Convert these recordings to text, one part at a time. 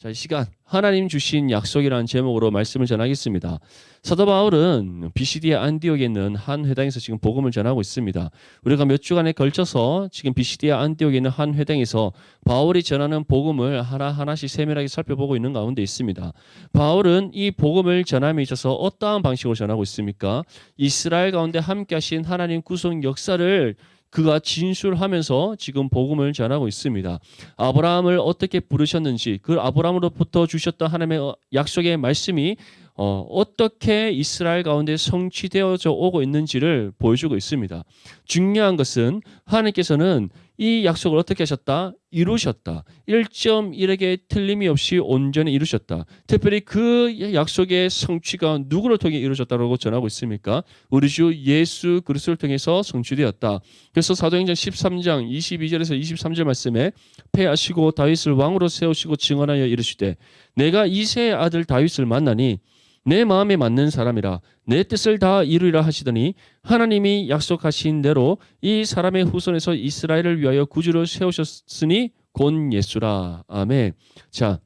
자, 이 시간 하나님 주신 약속이라는 제목으로 말씀을 전하겠습니다. 사도 바울은 비시디아 안디옥에 있는 한 회당에서 지금 복음을 전하고 있습니다. 우리가 몇 주간에 걸쳐서 지금 비시디아 안디옥에 있는 한 회당에서 바울이 전하는 복음을 하나하나씩 세밀하게 살펴보고 있는 가운데 있습니다. 바울은 이 복음을 전함에 있어서 어떠한 방식으로 전하고 있습니까? 이스라엘 가운데 함께 하신 하나님 구속 역사를 그가 진술하면서 지금 복음을 전하고 있습니다. 아브라함을 어떻게 부르셨는지, 그 아브라함으로부터 주셨던 하나님의 약속의 말씀이 어떻게 이스라엘 가운데 성취되어져 오고 있는지를 보여주고 있습니다. 중요한 것은 하나님께서는 이 약속을 어떻게 하셨다? 이루셨다. 1.1에게 틀림이 없이 온전히 이루셨다. 특별히 그 약속의 성취가 누구를 통해 이루어졌다고 전하고 있습니까? 우리 주 예수 그리스도를 통해서 성취되었다. 그래서 사도행전 13장 22절에서 23절 말씀에 패하시고 다윗을 왕으로 세우시고 증언하여 이르시되 내가 이새의 아들 다윗을 만나니 내 마음에 맞는 사람이라 내 뜻을 다 이루리라 하시더니 하나님이 약속하신 대로 이 사람의 후손에서 이스라엘을 위하여 구주를 세우셨으니 곧 예수라. 아멘. 자,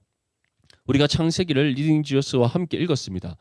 우리가 창세기를 리딩지어스와 함께 읽었습니다.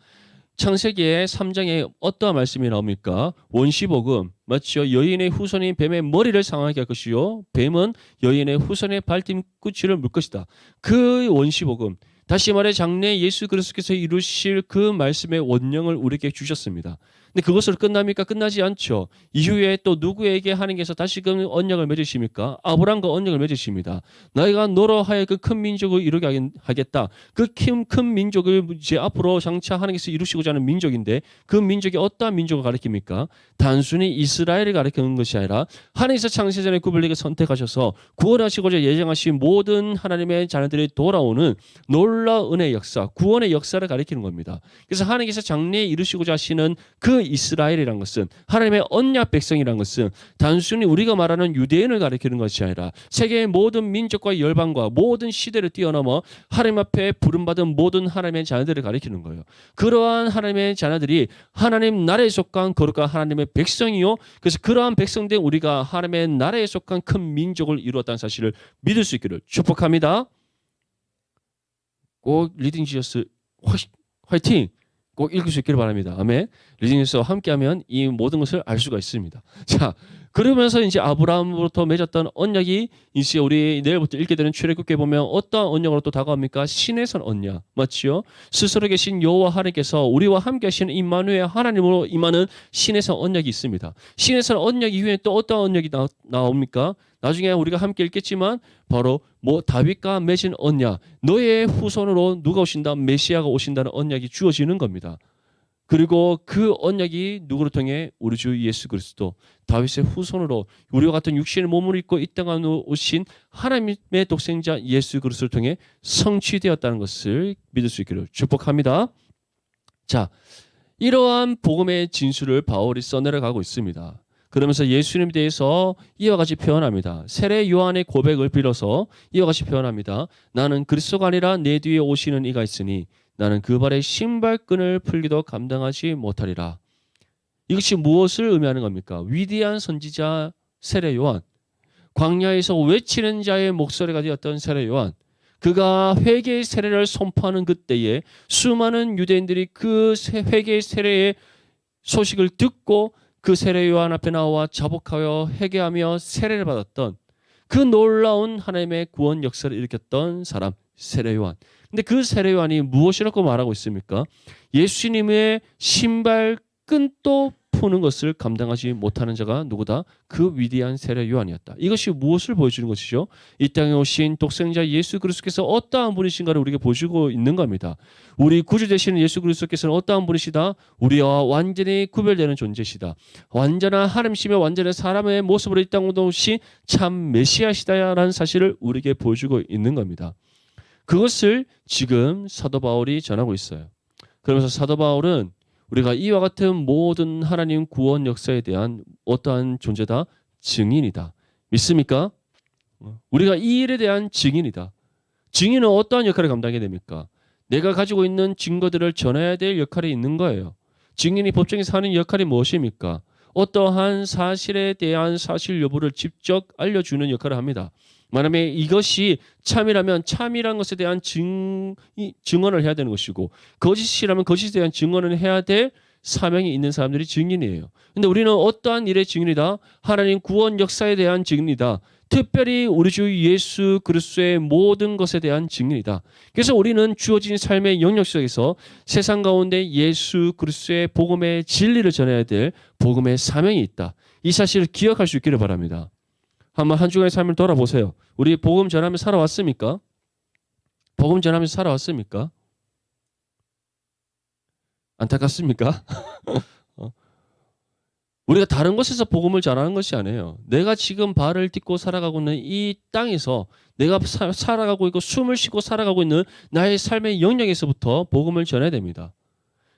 창세기의 3장에 어떠한 말씀이 나옵니까? 원시복음, 맞죠? 여인의 후손이 뱀의 머리를 상하게 할 것이요 뱀은 여인의 후손의 발뒤꿈치를 물 것이다. 그 원시복음, 다시 말해 장래 예수 그리스도께서 이루실 그 말씀의 원령을 우리에게 주셨습니다. 근데 그것으로 끝납니까? 끝나지 않죠. 이후에 또 누구에게 하나님께서 다시금 언약을 맺으십니까? 아브라함과 언약을 맺으십니다. 너희가 너로 하여금 큰 민족을 이루게 하겠다. 그 큰 민족을 이제 앞으로 장차 하나님께서 이루시고자 하는 민족인데 그 민족이 어떠한 민족을 가리킵니까? 단순히 이스라엘을 가리키는 것이 아니라 하나님께서 창세전에 구별되게 선택하셔서 구원하시고자 예정하신 모든 하나님의 자녀들이 돌아오는 놀라운 은혜의 역사, 구원의 역사를 가리키는 겁니다. 그래서 하나님께서 장래에 이루시고자 하시는 그 이스라엘이란 것은 하나님의 언약 백성이란 것은 단순히 우리가 말하는 유대인을 가리키는 것이 아니라 세계의 모든 민족과 열방과 모든 시대를 뛰어넘어 하나님 앞에 부름받은 모든 하나님의 자녀들을 가리키는 거예요. 그러한 하나님의 자녀들이 하나님 나라에 속한 거룩한 하나님의 백성이요. 그래서 그러한 백성된 우리가 하나님의 나라에 속한 큰 민족을 이루었다는 사실을 믿을 수 있기를 축복합니다. 꼭 리딩지어스 화이팅! 꼭 읽을 수 있기를 바랍니다. 아멘. 리딩지어스와 함께하면 이 모든 것을 알 수가 있습니다. 자, 그러면서 이제 아브라함으로부터 맺었던 언약이 이제 우리 내일부터 읽게 되는 출애굽기에 보면 어떠한 언약으로 또 다가옵니까? 신의 선 언약. 맞지요? 스스로 계신 여호와 하나님께서 우리와 함께 하시는 임마누엘 하나님으로 임하는 신의 선 언약이 있습니다. 신의 선 언약 이후에 또 어떠한 언약이 나옵니까? 나중에 우리가 함께 읽겠지만 바로 다윗과 맺은 언약, 너의 후손으로 누가 오신다? 메시아가 오신다는 언약이 주어지는 겁니다. 그리고 그 언약이 누구를 통해? 우리 주 예수 그리스도 다윗의 후손으로 우리와 같은 육신의 몸을 입고 이 땅에 오신 하나님의 독생자 예수 그리스도를 통해 성취되었다는 것을 믿을 수 있기를 축복합니다. 자, 이러한 복음의 진술을 바울이 써내려가고 있습니다. 그러면서 예수님에 대해서 이와 같이 표현합니다. 세례 요한의 고백을 빌어서 이와 같이 표현합니다. 나는 그리스도가 아니라 내 뒤에 오시는 이가 있으니 나는 그 발의 신발끈을 풀기도 감당하지 못하리라. 이것이 무엇을 의미하는 겁니까? 위대한 선지자 세례 요한, 광야에서 외치는 자의 목소리가 되었던 세례 요한, 그가 회개의 세례를 선포하는 그때에 수많은 유대인들이 그 회개의 세례의 소식을 듣고 그 세례 요한 앞에 나와 자복하여 회개하며 세례를 받았던 그 놀라운 하나님의 구원 역사를 일으켰던 사람 세례 요한. 근데 그 세례 요한이 무엇이라고 말하고 있습니까? 예수님의 신발 끈도 푸는 것을 감당하지 못하는 자가 누구다? 그 위대한 세례 요한이었다. 이것이 무엇을 보여주는 것이죠? 이 땅에 오신 독생자 예수 그리스도께서 어떠한 분이신가를 우리에게 보여주고 있는 겁니다. 우리 구주 되시는 예수 그리스도께서는 어떠한 분이시다? 우리와 완전히 구별되는 존재시다. 완전한 하나님이시며 완전한 사람의 모습으로 이 땅에 오신 참 메시아시다라는 사실을 우리에게 보여주고 있는 겁니다. 그것을 지금 사도 바울이 전하고 있어요. 그러면서 사도 바울은 우리가 이와 같은 모든 하나님 구원 역사에 대한 어떠한 존재다? 증인이다. 믿습니까? 우리가 이 일에 대한 증인이다. 증인은 어떠한 역할을 감당해야 됩니까? 내가 가지고 있는 증거들을 전해야 될 역할이 있는 거예요. 증인이 법정에서 하는 역할이 무엇입니까? 어떠한 사실에 대한 사실 여부를 직접 알려주는 역할을 합니다. 만약에 이것이 참이라면 참이란 것에 대한 증언을 해야 되는 것이고, 거짓이라면 거짓에 대한 증언을 해야 될 사명이 있는 사람들이 증인이에요. 근데 우리는 어떠한 일의 증인이다? 하나님 구원 역사에 대한 증인이다. 특별히 우리 주 예수 그리스도의 모든 것에 대한 증인이다. 그래서 우리는 주어진 삶의 영역 속에서 세상 가운데 예수 그리스도의 복음의 진리를 전해야 될 복음의 사명이 있다. 이 사실을 기억할 수 있기를 바랍니다. 한번 한 주간의 삶을 돌아보세요. 우리 복음 전하며 살아왔습니까? 복음 전하면서 살아왔습니까? 안타깝습니까? 우리가 다른 곳에서 복음을 전하는 것이 아니에요. 내가 지금 발을 딛고 살아가고 있는 이 땅에서 내가 살아가고 있고 숨을 쉬고 살아가고 있는 나의 삶의 영역에서부터 복음을 전해야 됩니다.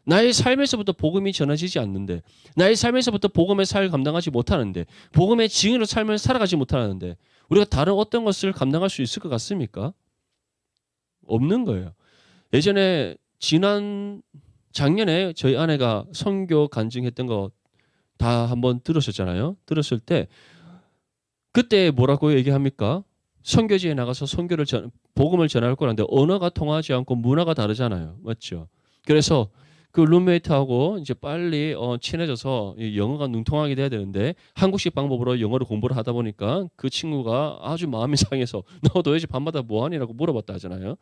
나의 삶에서부터 복음이 전해지지 않는데, 나의 삶에서부터 복음의 사역을 감당하지 못하는데, 복음의 증인으로 삶을 살아가지 못하는데 우리가 다른 어떤 것을 감당할 수 있을 것 같습니까? 없는 거예요. 예전에 작년에 저희 아내가 선교 간증했던 거 다 한번 들으셨잖아요. 들었을 때 그때 뭐라고 얘기합니까? 선교지에 나가서 복음을 전할 거라는데 언어가 통하지 않고 문화가 다르잖아요. 맞죠? 그래서 그 룸메이트하고 이제 빨리 친해져서 영어가 능통하게 돼야 되는데 한국식 방법으로 영어를 공부를 하다 보니까 그 친구가 아주 마음이 상해서 너 도대체 밤마다 뭐하니라고 물어봤다 하잖아요.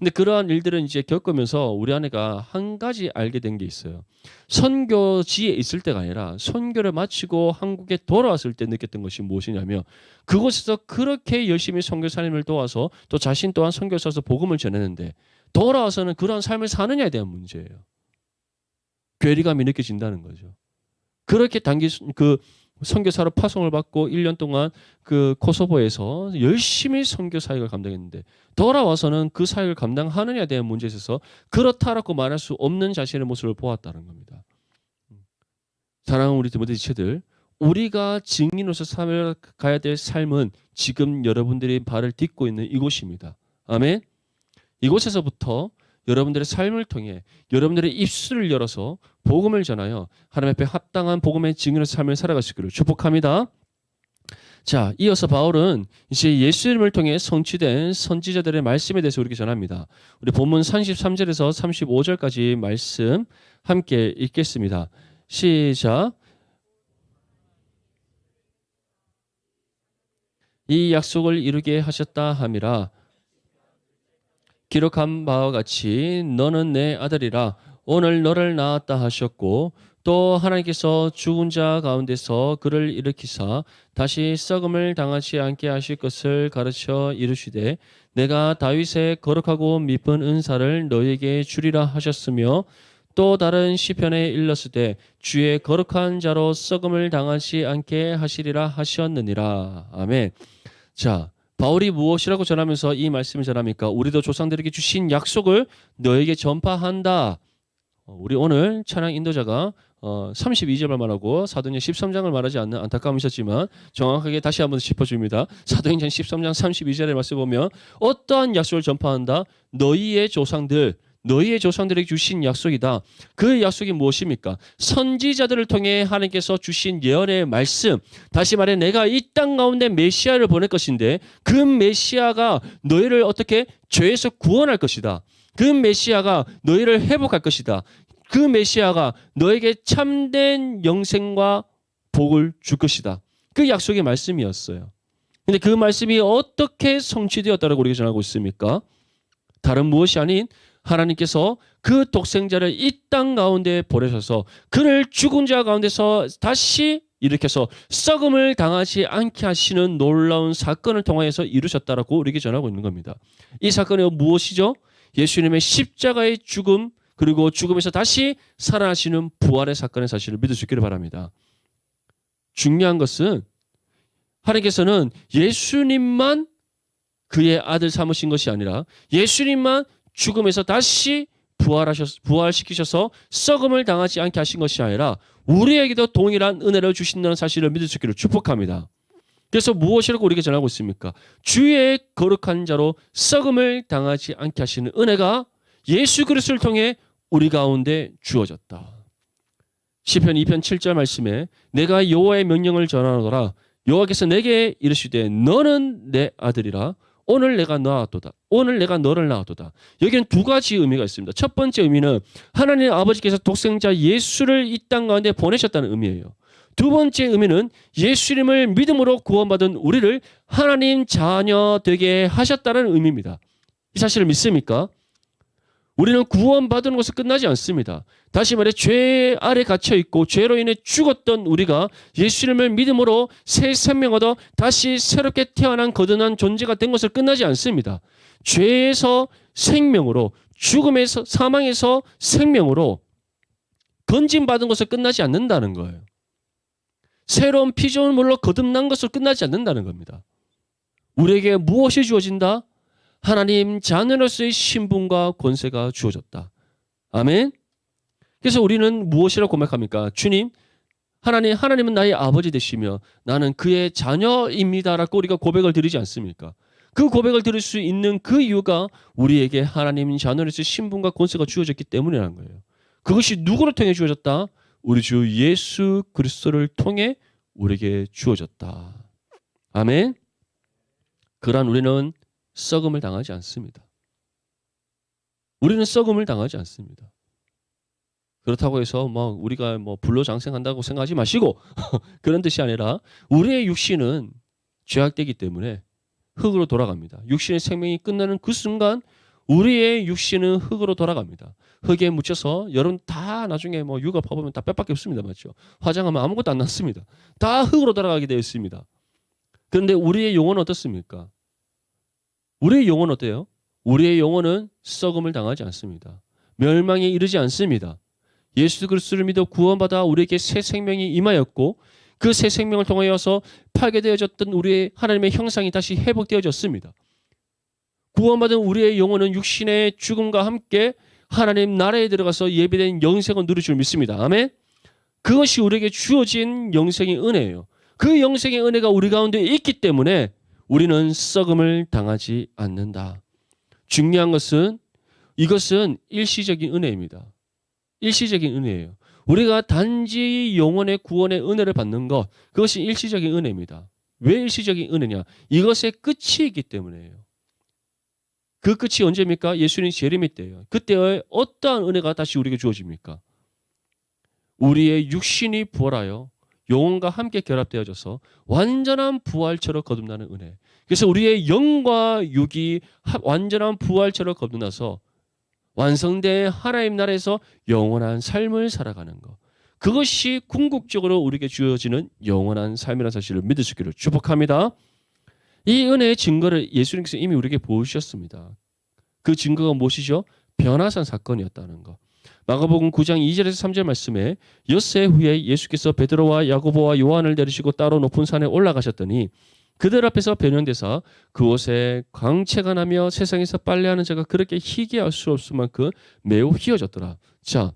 근데 그러한 일들은 이제 겪으면서 우리 아내가 한 가지 알게 된 게 있어요. 선교지에 있을 때가 아니라 선교를 마치고 한국에 돌아왔을 때 느꼈던 것이 무엇이냐면, 그곳에서 그렇게 열심히 선교사님을 도와서 또 자신 또한 선교사서 복음을 전했는데 돌아와서는 그러한 삶을 사느냐에 대한 문제예요. 괴리감이 느껴진다는 거죠. 그렇게 그 선교사로 파송을 받고 1년 동안 그 코소보에서 열심히 선교 사역을 감당했는데 돌아와서는 그 사역을 감당하느냐에 대한 문제에 있어서 그렇다라고 말할 수 없는 자신의 모습을 보았다는 겁니다. 사랑하는 우리 디모데 지체들, 우리가 증인으로서 살아가야 될 삶은 지금 여러분들이 발을 딛고 있는 이곳입니다. 아멘. 이곳에서부터 여러분들의 삶을 통해 여러분들의 입술을 열어서 복음을 전하여 하나님 앞에 합당한 복음의 증인으로서 삶을 살아가시기를 축복합니다. 자, 이어서 바울은 이제 예수 이름을 통해 성취된 선지자들의 말씀에 대해서 우리에게 전합니다. 우리 본문 33절에서 35절까지 말씀 함께 읽겠습니다. 시작. 이 약속을 이루게 하셨다 함이라. 기록한 바와 같이 너는 내 아들이라 오늘 너를 낳았다 하셨고, 또 하나님께서 죽은 자 가운데서 그를 일으키사 다시 썩음을 당하지 않게 하실 것을 가르쳐 이르시되 내가 다윗의 거룩하고 미쁜 은사를 너에게 주리라 하셨으며, 또 다른 시편에 일렀으되 주의 거룩한 자로 썩음을 당하지 않게 하시리라 하셨느니라. 아멘. 자, 바울이 무엇이라고 전하면서 이 말씀을 전합니까? 우리도 조상들에게 주신 약속을 너에게 전파한다. 우리 오늘 찬양 인도자가 32절을 말하고 사도행전 13장을 말하지 않는 안타까움이 있었지만 정확하게 다시 한번 짚어줍니다. 사도행전 13장 32절의 말씀 보면 어떠한 약속을 전파한다? 너희의 조상들에게 주신 약속이다. 그 약속이 무엇입니까? 선지자들을 통해 하나님께서 주신 예언의 말씀. 다시 말해 내가 이 땅 가운데 메시아를 보낼 것인데 그 메시아가 너희를 어떻게 죄에서 구원할 것이다. 그 메시아가 너희를 회복할 것이다. 그 메시아가 너에게 참된 영생과 복을 줄 것이다. 그 약속의 말씀이었어요. 근데 그 말씀이 어떻게 성취되었다고 우리가 전하고 있습니까? 다른 무엇이 아닌 하나님께서 그 독생자를 이 땅 가운데 보내셔서 그를 죽은 자 가운데서 다시 일으켜서 썩음을 당하지 않게 하시는 놀라운 사건을 통하여서 이루셨다라고 우리에게 전하고 있는 겁니다. 이 사건이 무엇이죠? 예수님의 십자가의 죽음, 그리고 죽음에서 다시 살아나시는 부활의 사건의 사실을 믿을 수 있기를 바랍니다. 중요한 것은 하나님께서는 예수님만 그의 아들 삼으신 것이 아니라 예수님만 죽음에서 다시 부활시키셔서 썩음을 당하지 않게 하신 것이 아니라 우리에게도 동일한 은혜를 주신다는 사실을 믿을 수 있기를 축복합니다. 그래서 무엇이라고 우리에게 전하고 있습니까? 주의 거룩한 자로 썩음을 당하지 않게 하시는 은혜가 예수 그리스도를 통해 우리 가운데 주어졌다. 시편 2편 7절 말씀에 내가 여호와의 명령을 전하노라. 여호와께서 내게 이르시되 너는 내 아들이라 오늘 내가 낳았도다. 오늘 내가 너를 낳았도다. 여기는 두 가지 의미가 있습니다. 첫 번째 의미는 하나님 아버지께서 독생자 예수를 이 땅 가운데 보내셨다는 의미예요. 두 번째 의미는 예수님을 믿음으로 구원받은 우리를 하나님 자녀 되게 하셨다는 의미입니다. 이 사실을 믿습니까? 우리는 구원받은 것에 끝나지 않습니다. 다시 말해 죄 아래 갇혀 있고 죄로 인해 죽었던 우리가 예수님을 믿음으로 새 생명 얻어 다시 새롭게 태어난 거듭난 존재가 된 것을 끝나지 않습니다. 죄에서 생명으로, 죽음에서 사망에서 생명으로 건진받은 것을 끝나지 않는다는 거예요. 새로운 피조물로 거듭난 것을 끝나지 않는다는 겁니다. 우리에게 무엇이 주어진다? 하나님 자녀로서의 신분과 권세가 주어졌다. 아멘. 그래서 우리는 무엇이라고 고백합니까? 주님, 하나님은 나의 아버지 되시며 나는 그의 자녀입니다라고 우리가 고백을 드리지 않습니까? 그 고백을 드릴 수 있는 그 이유가 우리에게 하나님 자녀로서의 신분과 권세가 주어졌기 때문이라는 거예요. 그것이 누구를 통해 주어졌다? 우리 주 예수 그리스도를 통해 우리에게 주어졌다. 아멘. 그러한 우리는 썩음을 당하지 않습니다. 우리는 썩음을 당하지 않습니다. 그렇다고 해서 우리가 불로장생한다고 생각하지 마시고 그런 뜻이 아니라 우리의 육신은 죄악되기 때문에 흙으로 돌아갑니다. 육신의 생명이 끝나는 그 순간 우리의 육신은 흙으로 돌아갑니다. 흙에 묻혀서 여러분 다 나중에 육아 파보면 다 뼈밖에 없습니다. 맞죠? 화장하면 아무것도 안 남습니다. 다 흙으로 돌아가게 되어 있습니다. 그런데 우리의 영혼은 어떻습니까? 우리의 영혼은 어때요? 우리의 영혼은 썩음을 당하지 않습니다. 멸망에 이르지 않습니다. 예수 그리스도를 믿어 구원받아 우리에게 새 생명이 임하였고 그 새 생명을 통하여서 파괴되어졌던 우리의 하나님의 형상이 다시 회복되어졌습니다. 구원받은 우리의 영혼은 육신의 죽음과 함께 하나님 나라에 들어가서 예비된 영생을 누릴 줄 믿습니다. 아멘. 그것이 우리에게 주어진 영생의 은혜예요. 그 영생의 은혜가 우리 가운데 있기 때문에 우리는 썩음을 당하지 않는다. 중요한 것은 이것은 일시적인 은혜입니다. 일시적인 은혜예요. 우리가 단지 영혼의 구원의 은혜를 받는 것, 그것이 일시적인 은혜입니다. 왜 일시적인 은혜냐? 이것의 끝이 있기 때문이에요. 그 끝이 언제입니까? 예수님 재림의 때예요. 그때의 어떠한 은혜가 다시 우리에게 주어집니까? 우리의 육신이 부활하여 영혼과 함께 결합되어져서 완전한 부활처럼 거듭나는 은혜. 그래서 우리의 영과 육이 완전한 부활처럼 거듭나서 완성된 하나님 나라에서 영원한 삶을 살아가는 것. 그것이 궁극적으로 우리에게 주어지는 영원한 삶이라는 사실을 믿을 수 있기를 축복합니다. 이 은혜의 증거를 예수님께서 이미 우리에게 보여주셨습니다. 그 증거가 무엇이죠? 변화산 사건이었다는 것. 마가복음 9장 2절에서 3절 말씀에 엿새 후에 예수께서 베드로와 야고보와 요한을 데리시고 따로 높은 산에 올라가셨더니 그들 앞에서 변형되사 그곳에 광채가 나며 세상에서 빨래하는 자가 그렇게 희귀할 수 없을 만큼 매우 희어졌더라. 자,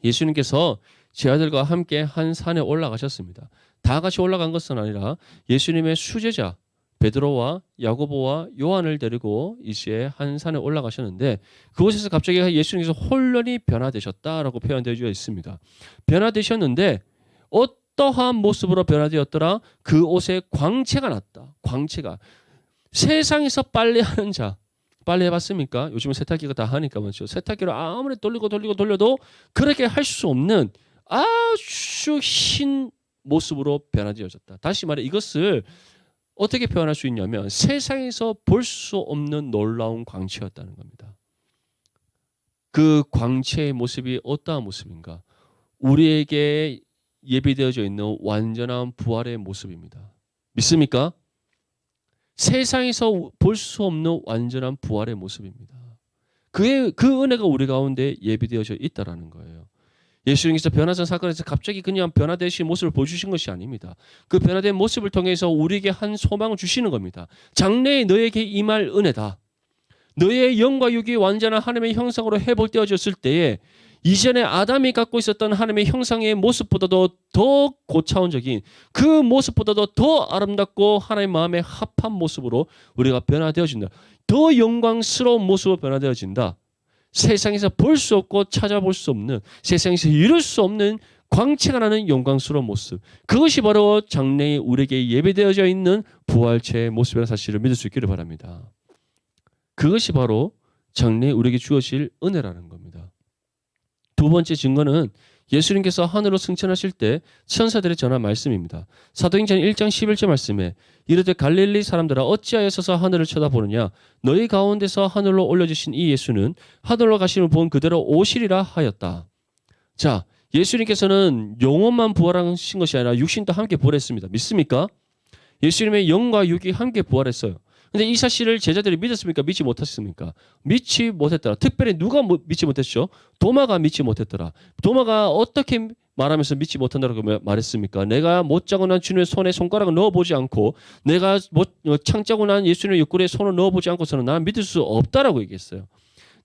예수님께서 제 아들과 함께 한 산에 올라가셨습니다. 다 같이 올라간 것은 아니라 예수님의 수제자 베드로와 야고보와 요한을 데리고 이제 한 산에 올라가셨는데 그곳에서 갑자기 예수님께서 혼란히 변화되셨다라고 표현되어 있습니다. 변화되셨는데 어떠한 모습으로 변화되었더라? 그 옷에 광채가 났다. 광채가. 세상에서 빨래하는 자. 빨래 해봤습니까? 요즘은 세탁기가 다 하니까 맞죠. 세탁기로 아무리 돌려도 그렇게 할 수 없는 아주 흰 모습으로 변화되어졌다. 다시 말해 이것을 어떻게 표현할 수 있냐면 세상에서 볼 수 없는 놀라운 광채였다는 겁니다. 그 광채의 모습이 어떠한 모습인가? 우리에게 예비되어져 있는 완전한 부활의 모습입니다. 믿습니까? 세상에서 볼 수 없는 완전한 부활의 모습입니다. 그 은혜가 우리 가운데 예비되어져 있다라는 거예요. 예수님께서 변화산 사건에서 갑자기 그냥 변화되신 모습을 보여주신 것이 아닙니다. 그 변화된 모습을 통해서 우리에게 한 소망을 주시는 겁니다. 장래에 너에게 임할 은혜다. 너의 영과 육이 완전한 하나님의 형상으로 회복되어졌을 때에 이전에 아담이 갖고 있었던 하나님의 형상의 모습보다도 더 고차원적인 그 모습보다도 더 아름답고 하나님의 마음에 합한 모습으로 우리가 변화되어진다. 더 영광스러운 모습으로 변화되어진다. 세상에서 볼 수 없고 찾아볼 수 없는 세상에서 이룰 수 없는 광채가 나는 영광스러운 모습. 그것이 바로 장래에 우리에게 예배되어져 있는 부활체의 모습이라는 사실을 믿을 수 있기를 바랍니다. 그것이 바로 장래에 우리에게 주어질 은혜라는 겁니다. 두 번째 증거는 예수님께서 하늘로 승천하실 때 천사들의 전한 말씀입니다. 사도행전 1장 11절 말씀에 이르되 갈릴리 사람들아 어찌하여 서서 하늘을 쳐다보느냐 너희 가운데서 하늘로 올려주신 이 예수는 하늘로 가심을 본 그대로 오시리라 하였다. 자, 예수님께서는 영혼만 부활하신 것이 아니라 육신도 함께 부활했습니다. 믿습니까? 예수님의 영과 육이 함께 부활했어요. 근데 이 사실을 제자들이 믿었습니까? 믿지 못했습니까? 믿지 못했더라. 특별히 누가 믿지 못했죠? 도마가 믿지 못했더라. 도마가 어떻게 말하면서 믿지 못한다고 말했습니까? 내가 못 짜고 난 주님의 손에 손가락을 넣어보지 않고 내가 창 짜고 난 예수님의 옆구리에 손을 넣어보지 않고서는 나는 믿을 수 없다라고 얘기했어요.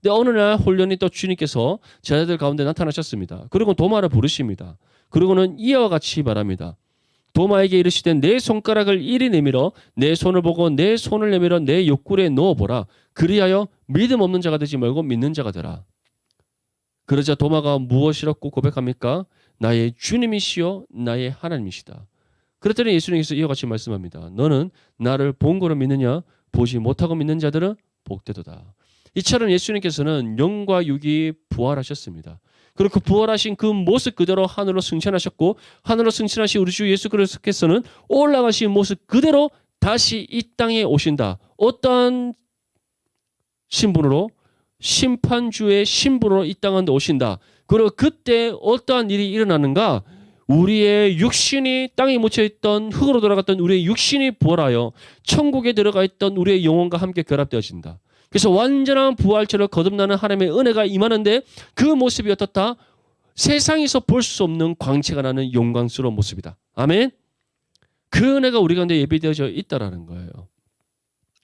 근데 어느 날 홀연히 또 주님께서 제자들 가운데 나타나셨습니다. 그리고 도마를 부르십니다. 그리고는 이와 같이 말합니다. 도마에게 이르시되 내 손가락을 이리 내밀어 내 손을 보고 내 손을 내밀어 내 옆구리에 넣어보라. 그리하여 믿음 없는 자가 되지 말고 믿는 자가 되라. 그러자 도마가 무엇이라고 고백합니까? 나의 주님이시요 나의 하나님이시다. 그랬더니 예수님께서 이와 같이 말씀합니다. 너는 나를 본 거로 믿느냐? 보지 못하고 믿는 자들은 복되도다. 이처럼 예수님께서는 영과 육이 부활하셨습니다. 그리고 그 부활하신 그 모습 그대로 하늘로 승천하셨고 하늘로 승천하신 우리 주 예수 그리스도께서는 올라가신 모습 그대로 다시 이 땅에 오신다. 어떠한 신분으로? 심판주의 신분으로 이 땅에 오신다. 그리고 그때 어떠한 일이 일어나는가? 우리의 육신이 땅에 묻혀있던 흙으로 돌아갔던 우리의 육신이 부활하여 천국에 들어가 있던 우리의 영혼과 함께 결합되어진다. 그래서 완전한 부활체로 거듭나는 하나님의 은혜가 임하는데 그 모습이 어떻다? 세상에서 볼 수 없는 광채가 나는 영광스러운 모습이다. 아멘? 그 은혜가 우리 가운데 예비되어져 있다라는 거예요.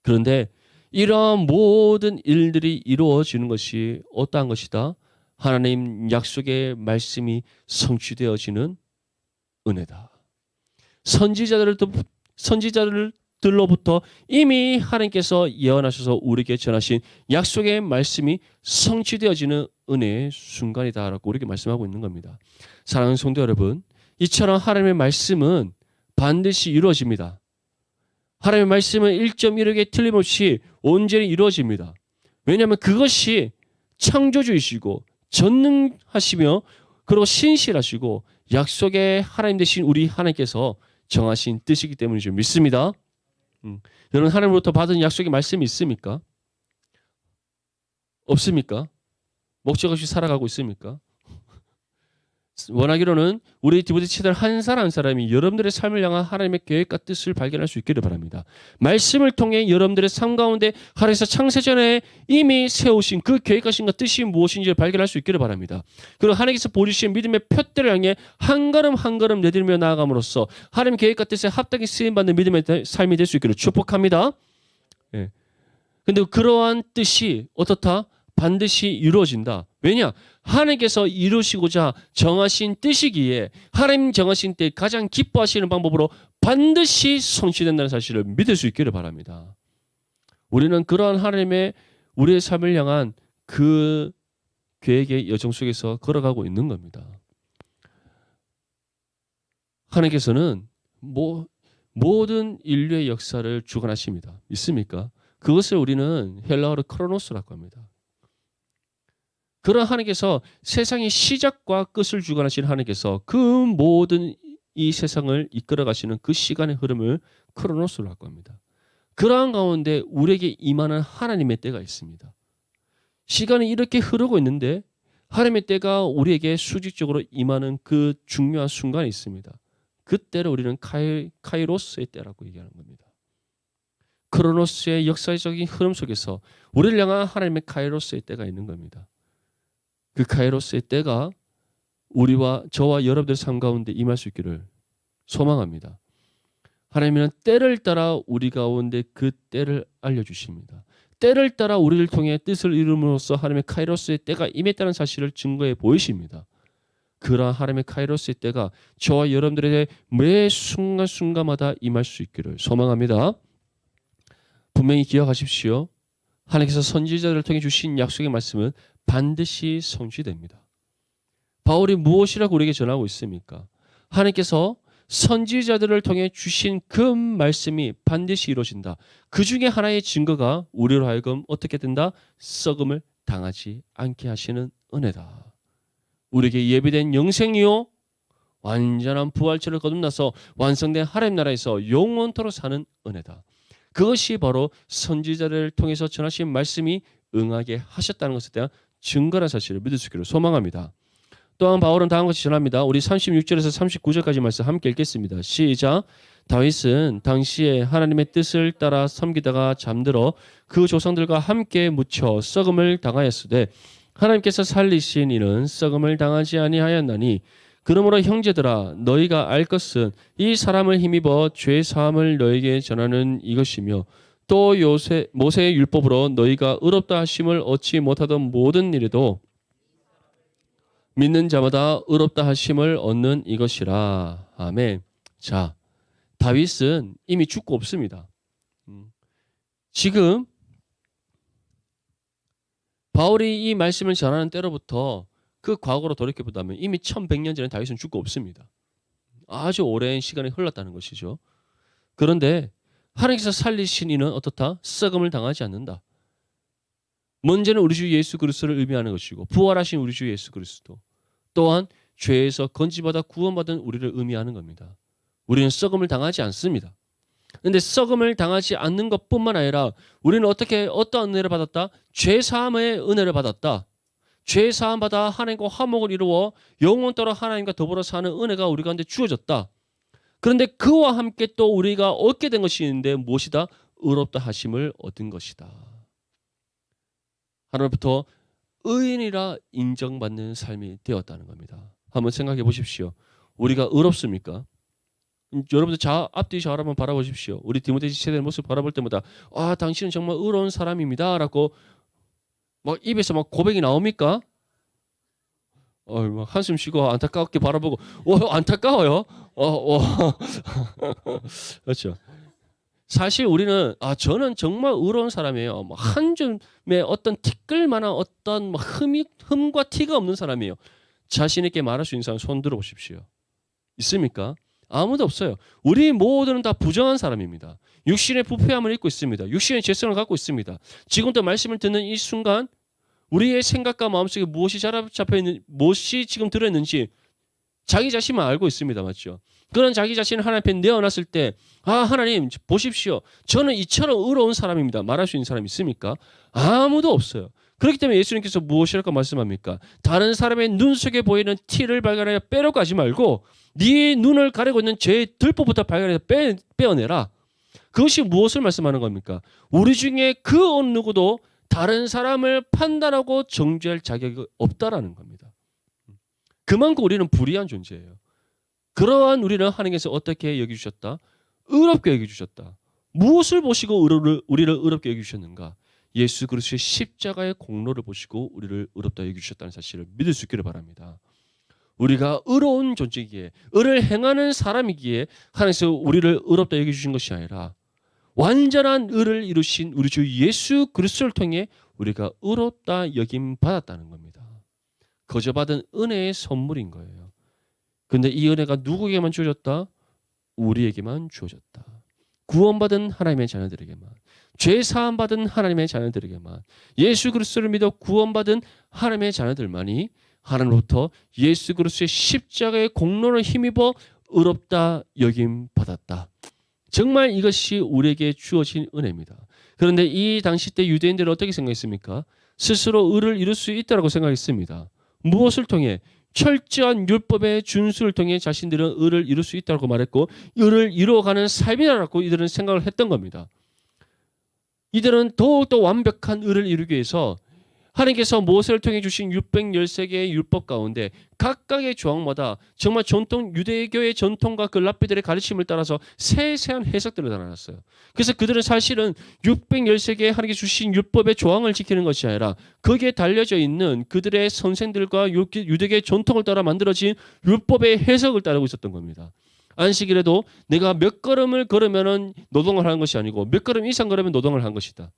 그런데 이러한 모든 일들이 이루어지는 것이 어떠한 것이다? 하나님 약속의 말씀이 성취되어지는 은혜다. 선지자들로부터 이미 하나님께서 예언하셔서 우리에게 전하신 약속의 말씀이 성취되어지는 은혜의 순간이다라고 우리에게 말씀하고 있는 겁니다. 사랑하는 성도 여러분, 이처럼 하나님의 말씀은 반드시 이루어집니다. 하나님의 말씀은 1.1획에 틀림없이 온전히 이루어집니다. 왜냐하면 그것이 창조주이시고 전능하시며 그리고 신실하시고 약속의 하나님 되신 우리 하나님께서 정하신 뜻이기 때문이죠. 믿습니다. 여러분 하나님으로부터 받은 약속의 말씀이 있습니까? 없습니까? 목적 없이 살아가고 있습니까? 원하기로는 우리 디보데 치들 한 사람 한 사람이 여러분들의 삶을 향한 하나님의 계획과 뜻을 발견할 수 있기를 바랍니다. 말씀을 통해 여러분들의 삶 가운데 하나님께서 창세전에 이미 세우신 그 계획과 신과 뜻이 무엇인지를 발견할 수 있기를 바랍니다. 그리고 하나님께서 보여주신 믿음의 표대를 향해 한 걸음 한 걸음 내디디며 나아감으로써 하나님의 계획과 뜻에 합당히 쓰임받는 믿음의 삶이 될 수 있기를 축복합니다. 예. 근데 그러한 뜻이 어떻다? 반드시 이루어진다. 왜냐? 하나님께서 이루시고자 정하신 뜻이기에 하나님 정하신 때 가장 기뻐하시는 방법으로 반드시 성취된다는 사실을 믿을 수 있기를 바랍니다. 우리는 그러한 하나님의 우리의 삶을 향한 그 계획의 여정 속에서 걸어가고 있는 겁니다. 하나님께서는 모든 인류의 역사를 주관하십니다. 있습니까? 그것을 우리는 헬라어로 크로노스라고 합니다. 그런 하나님께서 세상의 시작과 끝을 주관하시는 하나님께서 그 모든 이 세상을 이끌어 가시는 그 시간의 흐름을 크로노스라고 합니다. 그러한 가운데 우리에게 임하는 하나님의 때가 있습니다. 시간이 이렇게 흐르고 있는데 하나님의 때가 우리에게 수직적으로 임하는 그 중요한 순간이 있습니다. 그 때를 우리는 카이로스의 때라고 얘기하는 겁니다. 크로노스의 역사적인 흐름 속에서 우리를 향한 하나님의 카이로스의 때가 있는 겁니다. 그 카이로스의 때가 우리와 저와 여러분들의 삶 가운데 임할 수 있기를 소망합니다. 하나님은 때를 따라 우리 가운데 그 때를 알려주십니다. 때를 따라 우리를 통해 뜻을 이룸으로써 하나님의 카이로스의 때가 임했다는 사실을 증거해 보이십니다. 그러한 하나님의 카이로스의 때가 저와 여러분들의 매 순간순간마다 임할 수 있기를 소망합니다. 분명히 기억하십시오. 하나님께서 선지자들을 통해 주신 약속의 말씀은 반드시 성취됩니다. 바울이 무엇이라고 우리에게 전하고 있습니까? 하나님께서 선지자들을 통해 주신 그 말씀이 반드시 이루어진다. 그 중에 하나의 증거가 우리로 하여금 어떻게 된다? 썩음을 당하지 않게 하시는 은혜다. 우리에게 예비된 영생이요 완전한 부활체를 거듭나서 완성된 하나님 나라에서 영원토록 사는 은혜다. 그것이 바로 선지자를 통해서 전하신 말씀이 응하게 하셨다는 것에 대한 증거라는 사실을 믿을 수 있기를 소망합니다. 또한 바울은 다음과 같이 전합니다. 우리 36절에서 39절까지 말씀 함께 읽겠습니다. 시작. 다윗은 당시에 하나님의 뜻을 따라 섬기다가 잠들어 그 조상들과 함께 묻혀 썩음을 당하였으되 하나님께서 살리신 이는 썩음을 당하지 아니하였나니 그러므로 형제들아 너희가 알 것은 이 사람을 힘입어 죄 사함을 너희에게 전하는 이것이며 또 모세의 율법으로 너희가 의롭다 하심을 얻지 못하던 모든 일에도 믿는 자마다 의롭다 하심을 얻는 이것이라. 아멘. 자, 다윗은 이미 죽고 없습니다. 지금 바울이 이 말씀을 전하는 때로부터 그 과거로 돌이켜보자면 이미 1100년 전에 다윗은 죽고 없습니다. 아주 오랜 시간이 흘렀다는 것이죠. 그런데 하나님께서 살리신 이는 어떻다? 썩음을 당하지 않는다. 먼저는 우리 주 예수 그리스도를 의미하는 것이고 부활하신 우리 주 예수 그리스도 또한 죄에서 건지받아 구원받은 우리를 의미하는 겁니다. 우리는 썩음을 당하지 않습니다. 그런데 썩음을 당하지 않는 것뿐만 아니라 우리는 어떠한 은혜를 받았다? 죄사함의 은혜를 받았다. 죄사함 받아 하나님과 화목을 이루어 영원토록 하나님과 더불어 사는 은혜가 우리 가운데 주어졌다. 그런데 그와 함께 또 우리가 얻게 된 것이 있는데 무엇이다? 의롭다 하심을 얻은 것이다. 하나님부터 의인이라 인정받는 삶이 되었다는 겁니다. 한번 생각해 보십시오. 우리가 의롭습니까? 여러분들 앞뒤 좌우를 한번 바라보십시오. 우리 디모데 세대의 모습 바라볼 때마다 당신은 정말 의로운 사람입니다 라고 막 입에서 막 고백이 나옵니까? 막 한숨 쉬고 안타깝게 바라보고 안타까워요. 그렇죠. 사실 우리는 저는 정말 의로운 사람이에요. 한 점의 어떤 티끌만한 어떤 흠과 티가 없는 사람이에요. 자신 있게 말할 수 있는 사람 손 들어보십시오. 있습니까? 아무도 없어요. 우리 모두는 다 부정한 사람입니다. 육신의 부패함을 입고 있습니다. 육신의 죄성을 갖고 있습니다. 지금도 말씀을 듣는 이 순간 우리의 생각과 마음속에 무엇이 잡혀 있는, 무엇이 지금 들어있는지 자기 자신만 알고 있습니다. 맞죠? 그런 자기 자신을 하나님 앞에 내어놨을 때 하나님 보십시오. 저는 이처럼 의로운 사람입니다. 말할 수 있는 사람이 있습니까? 아무도 없어요. 그렇기 때문에 예수님께서 무엇이라고 말씀합니까? 다른 사람의 눈 속에 보이는 티를 발견하여 빼려고 하지 말고 네 눈을 가리고 있는 죄의 들보부터 발견해서 빼어내라. 그것이 무엇을 말씀하는 겁니까? 우리 중에 그 어느 누구도 다른 사람을 판단하고 정죄할 자격이 없다라는 겁니다. 그만큼 우리는 불의한 존재예요. 그러한 우리는 하나님께서 어떻게 여기주셨다? 의롭게 여기주셨다. 무엇을 보시고 우리를 의롭게 여기주셨는가? 예수 그리스도의 십자가의 공로를 보시고 우리를 의롭다 여기주셨다는 사실을 믿을 수 있기를 바랍니다. 우리가 의로운 존재이기에 의를 행하는 사람이기에 하나님께서 우리를 의롭다 여기주신 것이 아니라 완전한 의를 이루신 우리 주 예수 그리스도를 통해 우리가 의롭다 여김 받았다는 겁니다. 거저 받은 은혜의 선물인 거예요. 그런데 이 은혜가 누구에게만 주어졌다? 우리에게만 주어졌다. 구원받은 하나님의 자녀들에게만, 죄 사함 받은 하나님의 자녀들에게만, 예수 그리스도를 믿어 구원받은 하나님의 자녀들만이 하나님으로부터 예수 그리스도의 십자가의 공로를 힘입어 의롭다 여김 받았다. 정말 이것이 우리에게 주어진 은혜입니다. 그런데 이 당시 때 유대인들은 어떻게 생각했습니까? 스스로 의를 이룰 수 있다고 생각했습니다. 무엇을 통해? 철저한 율법의 준수를 통해 자신들은 의를 이룰 수 있다고 말했고 의를 이루어가는 삶이라고 이들은 생각을 했던 겁니다. 이들은 더욱더 완벽한 의를 이루기 위해서 하나님께서 모세를 통해 주신 613개의 율법 가운데 각각의 조항마다 정말 유대교의 전통과 그 랍비들의 가르침을 따라서 세세한 해석들을 달아놨어요. 그래서 그들은 사실은 613개의 하나님께서 주신 율법의 조항을 지키는 것이 아니라 거기에 달려져 있는 그들의 선생들과 유대교의 전통을 따라 만들어진 율법의 해석을 따르고 있었던 겁니다. 안식일에도 내가 몇 걸음을 걸으면 노동을 하는 것이 아니고 몇 걸음 이상 걸으면 노동을 한 것이다.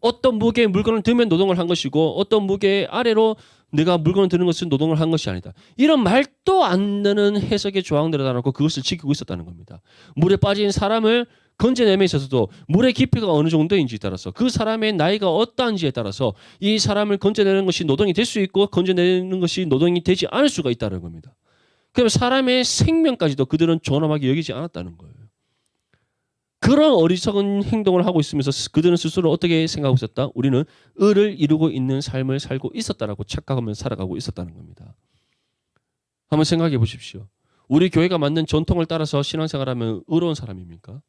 어떤 무게의 물건을 들면 노동을 한 것이고 어떤 무게 아래로 내가 물건을 드는 것은 노동을 한 것이 아니다. 이런 말도 안 되는 해석의 조항들을 달아놓고 그것을 지키고 있었다는 겁니다. 물에 빠진 사람을 건져냄에 있어서도 물의 깊이가 어느 정도인지에 따라서 그 사람의 나이가 어떠한지에 따라서 이 사람을 건져내는 것이 노동이 될 수 있고 건져내는 것이 노동이 되지 않을 수가 있다는 겁니다. 그럼 사람의 생명까지도 그들은 존엄하게 여기지 않았다는 거예요. 그런 어리석은 행동을 하고 있으면서 그들은 스스로 어떻게 생각하고 있었다? 우리는 의를 이루고 있는 삶을 살고 있었다라고 착각하면서 살아가고 있었다는 겁니다. 한번 생각해 보십시오. 우리 교회가 만든 전통을 따라서 신앙생활하면 의로운 사람입니까?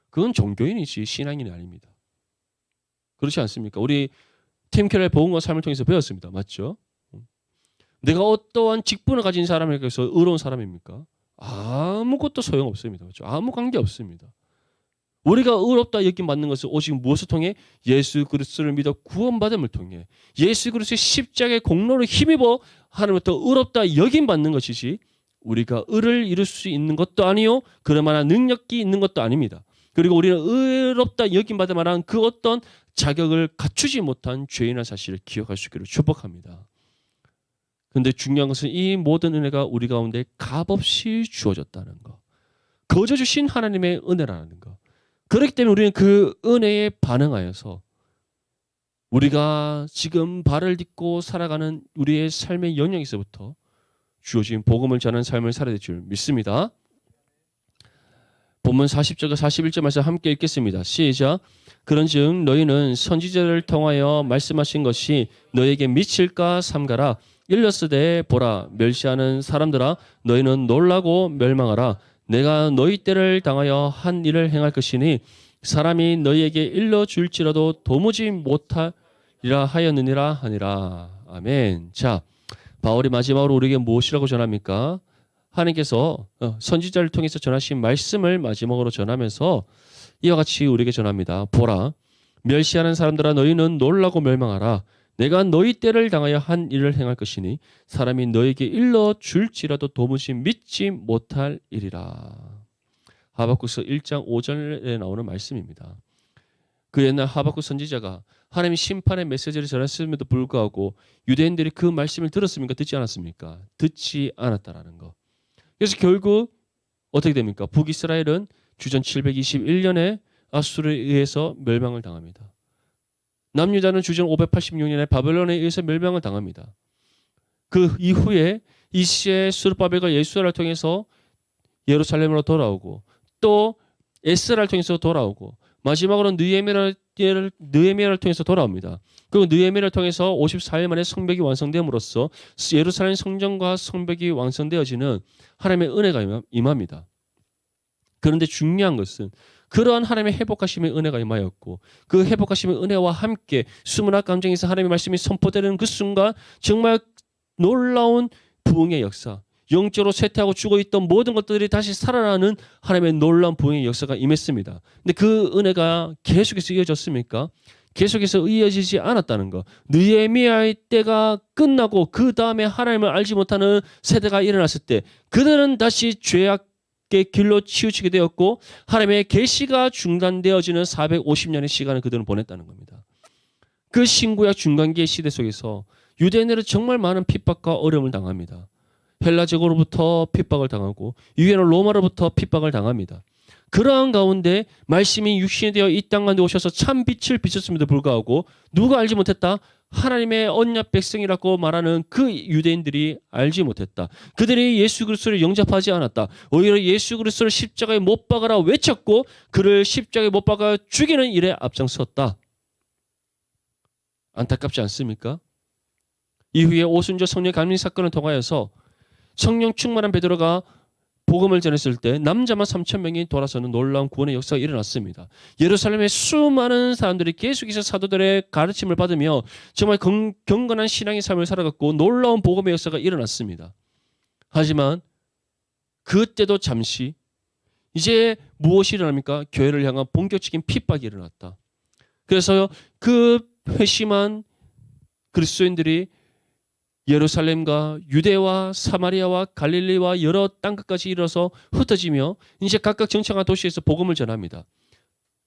그건 종교인이지 신앙인이 아닙니다. 그렇지 않습니까? 우리 팀 켈러의 복음과 삶을 통해서 배웠습니다. 맞죠? 내가 어떠한 직분을 가진 사람에게 서 의로운 사람입니까? 아무것도 소용없습니다. 그렇죠? 아무 관계 없습니다. 우리가 의롭다 여김받는 것은 오직 무엇을 통해? 예수 그리스도를 믿어 구원받음을 통해 예수 그리스도의 십자가의 공로를 힘입어 하나님부터 의롭다 여김받는 것이지 우리가 의를 이룰 수 있는 것도 아니요 그럴 만한 능력이 있는 것도 아닙니다. 그리고 우리는 의롭다 여김받을 만한 그 어떤 자격을 갖추지 못한 죄인의 사실을 기억할 수 있기를 축복합니다. 그런데 중요한 것은 이 모든 은혜가 우리 가운데 값없이 주어졌다는 것. 거저 주신 하나님의 은혜라는 것. 그렇기 때문에 우리는 그 은혜에 반응하여서 우리가 지금 발을 딛고 살아가는 우리의 삶의 영역에서부터 주어진 복음을 전하는 삶을 살아야 될 줄 믿습니다. 본문 40절과 41절 말씀 함께 읽겠습니다. 시작. 그런즉 너희는 선지자를 통하여 말씀하신 것이 너에게 미칠까 삼가라. 일렀으되 보라 멸시하는 사람들아 너희는 놀라고 멸망하라. 내가 너희 때를 당하여 한 일을 행할 것이니 사람이 너희에게 일러줄지라도 도무지 못하리라 하였느니라 하니라. 아멘. 자, 바울이 마지막으로 우리에게 무엇이라고 전합니까? 하나님께서 선지자를 통해서 전하신 말씀을 마지막으로 전하면서 이와 같이 우리에게 전합니다. 보라, 멸시하는 사람들아 너희는 놀라고 멸망하라. 내가 너희 때를 당하여 한 일을 행할 것이니 사람이 너에게 일러줄지라도 도무지 믿지 못할 일이라. 하박국서 1장 5절에 나오는 말씀입니다. 그 옛날 하박국 선지자가 하나님이 심판의 메시지를 전했음에도 불구하고 유대인들이 그 말씀을 들었습니까? 듣지 않았습니까? 듣지 않았다라는 거. 그래서 결국 어떻게 됩니까? 북이스라엘은 주전 721년에 아수르에 의해서 멸망을 당합니다. 남유다는 주전 586년에 바벨론에 의해서 멸망을 당합니다. 그 이후에 이시의 스룹바벨과 예수아를 통해서 예루살렘으로 돌아오고 또 에스라를 통해서 돌아오고 마지막으로 느헤미야를 통해서 돌아옵니다. 그리고 느헤미야를 통해서 54일 만에 성벽이 완성됨으로써 예루살렘 성전과 성벽이 완성되어지는 하나님의 은혜가 임합니다. 그런데 중요한 것은 그러한 하나님의 회복하심의 은혜가 임하였고 그 회복하심의 은혜와 함께 수문학 감정에서 하나님의 말씀이 선포되는 그 순간 정말 놀라운 부흥의 역사, 영적으로 쇠퇴하고 죽어있던 모든 것들이 다시 살아나는 하나님의 놀라운 부흥의 역사가 임했습니다. 근데 그 은혜가 계속해서 이어졌습니까? 계속해서 이어지지 않았다는 거. 느헤미야의 때가 끝나고 그 다음에 하나님을 알지 못하는 세대가 일어났을 때 그들은 다시 죄악의 길로 치우치게 되었고 하나님의 계시가 중단되어지는 450년의 시간을 그들은 보냈다는 겁니다. 그 신구약 중간기의 시대 속에서 유대인들은 정말 많은 핍박과 어려움을 당합니다. 헬라제국으로부터 핍박을 당하고 유해인 로마로부터 핍박을 당합니다. 그러한 가운데 말씀이 육신이 되어 이 땅 가운데 오셔서 참 빛을 비쳤음에도 불구하고 누가 알지 못했다? 하나님의 언약 백성이라고 말하는 그 유대인들이 알지 못했다. 그들이 예수 그리스도를 영접하지 않았다. 오히려 예수 그리스도를 십자가에 못 박아라 외쳤고 그를 십자가에 못 박아 죽이는 일에 앞장섰다. 안타깝지 않습니까? 이후에 오순절 성령 감림 사건을 통하여서 성령 충만한 베드로가 복음을 전했을 때 남자만 3,000명이 돌아서는 놀라운 구원의 역사가 일어났습니다. 예루살렘의 수많은 사람들이 계속해서 사도들의 가르침을 받으며 정말 경건한 신앙의 삶을 살아갔고 놀라운 복음의 역사가 일어났습니다. 하지만 그때도 잠시 이제 무엇이 일어납니까? 교회를 향한 본격적인 핍박이 일어났다. 그래서 그 회심한 그리스도인들이 예루살렘과 유대와 사마리아와 갈릴리와 여러 땅끝까지 이뤄서 흩어지며 이제 각각 정착한 도시에서 복음을 전합니다.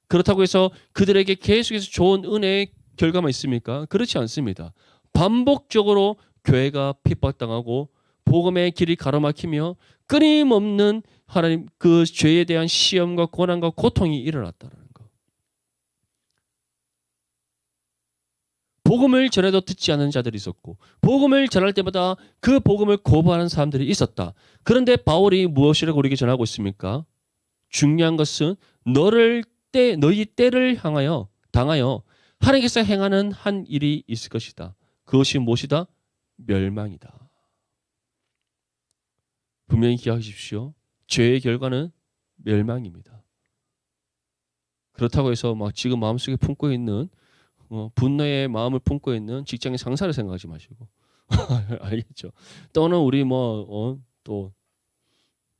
그렇다고 해서 그들에게 계속해서 좋은 은혜의 결과만 있습니까? 그렇지 않습니다. 반복적으로 교회가 핍박당하고 복음의 길이 가로막히며 끊임없는 하나님 그 죄에 대한 시험과 고난과 고통이 일어났다는 것. 복음을 전해도 듣지 않는 자들이 있었고 복음을 전할 때마다 그 복음을 거부하는 사람들이 있었다. 그런데 바울이 무엇이라고 우리에게 전하고 있습니까? 중요한 것은 너희 때를 당하여 하나님께서 행하는 한 일이 있을 것이다. 그것이 무엇이다? 멸망이다. 분명히 기억하십시오. 죄의 결과는 멸망입니다. 그렇다고 해서 막 지금 마음속에 품고 있는 분노의 마음을 품고 있는 직장의 상사를 생각하지 마시고 알겠죠? 또는 우리 또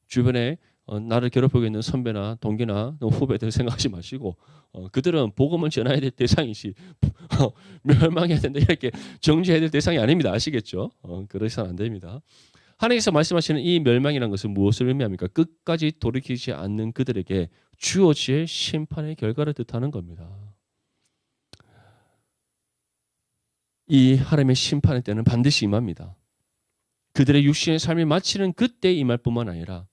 주변에 나를 괴롭히고 있는 선배나 동기나 후배들 생각하지 마시고 그들은 복음을 전해야 될 대상이지 멸망해야 된다 이렇게 정죄해야 될 대상이 아닙니다. 아시겠죠? 그러셔서는 안 됩니다. 하나님께서 말씀하시는 이 멸망이라는 것은 무엇을 의미합니까? 끝까지 돌이키지 않는 그들에게 주어질 심판의 결과를 뜻하는 겁니다. 이 하나님의 심판의 때는 반드시 임합니다. 그들의 육신의 삶이 마치는 그때 임할 뿐만 아니라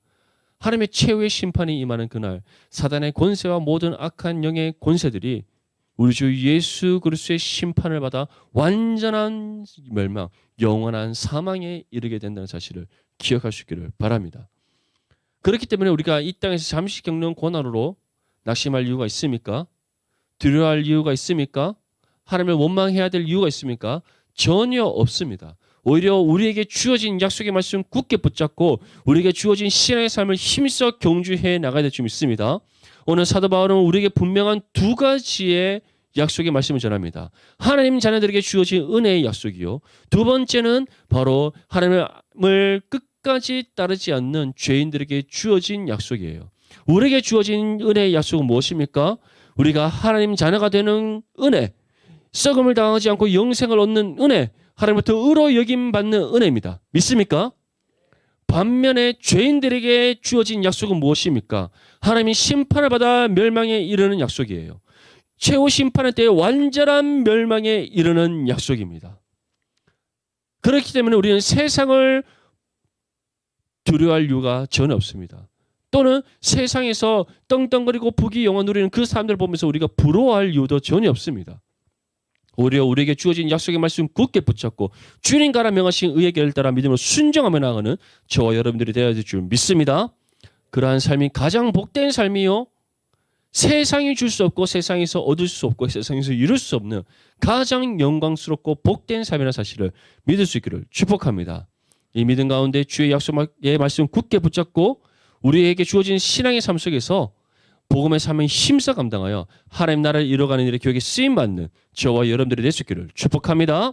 하나님의 최후의 심판이 임하는 그날 사단의 권세와 모든 악한 영의 권세들이 우리 주 예수 그리스도의 심판을 받아 완전한 멸망, 영원한 사망에 이르게 된다는 사실을 기억할 수 있기를 바랍니다. 그렇기 때문에 우리가 이 땅에서 잠시 겪는 고난으로 낙심할 이유가 있습니까? 두려워할 이유가 있습니까? 하나님을 원망해야 될 이유가 있습니까? 전혀 없습니다. 오히려 우리에게 주어진 약속의 말씀 굳게 붙잡고 우리에게 주어진 신앙의 삶을 힘써 경주해 나가야 될 줄 믿습니다. 오늘 사도 바울은 우리에게 분명한 두 가지의 약속의 말씀을 전합니다. 하나님 자녀들에게 주어진 은혜의 약속이요. 두 번째는 바로 하나님을 끝까지 따르지 않는 죄인들에게 주어진 약속이에요. 우리에게 주어진 은혜의 약속은 무엇입니까? 우리가 하나님 자녀가 되는 은혜, 썩음을 당하지 않고 영생을 얻는 은혜, 하나님부터 의로 여김받는 은혜입니다. 믿습니까? 반면에 죄인들에게 주어진 약속은 무엇입니까? 하나님이 심판을 받아 멸망에 이르는 약속이에요. 최후 심판의 때에 완전한 멸망에 이르는 약속입니다. 그렇기 때문에 우리는 세상을 두려워할 이유가 전혀 없습니다. 또는 세상에서 떵떵거리고 부귀영화 누리는 그 사람들을 보면서 우리가 부러워할 이유도 전혀 없습니다. 오히려 우리에게 주어진 약속의 말씀 굳게 붙잡고 주님 가라 명하신 의의 길을 따라 믿음으로 순종하며 나가는 저와 여러분들이 되어야 될 줄 믿습니다. 그러한 삶이 가장 복된 삶이요. 세상이 줄 수 없고 세상에서 얻을 수 없고 세상에서 이룰 수 없는 가장 영광스럽고 복된 삶이라는 사실을 믿을 수 있기를 축복합니다. 이 믿음 가운데 주의 약속의 말씀 굳게 붙잡고 우리에게 주어진 신앙의 삶 속에서 복음의 삶을 힘써 감당하여 하나님 나라를 이뤄가는 일에 교회에 쓰임받는 저와 여러분들이 될 수 있기를 축복합니다.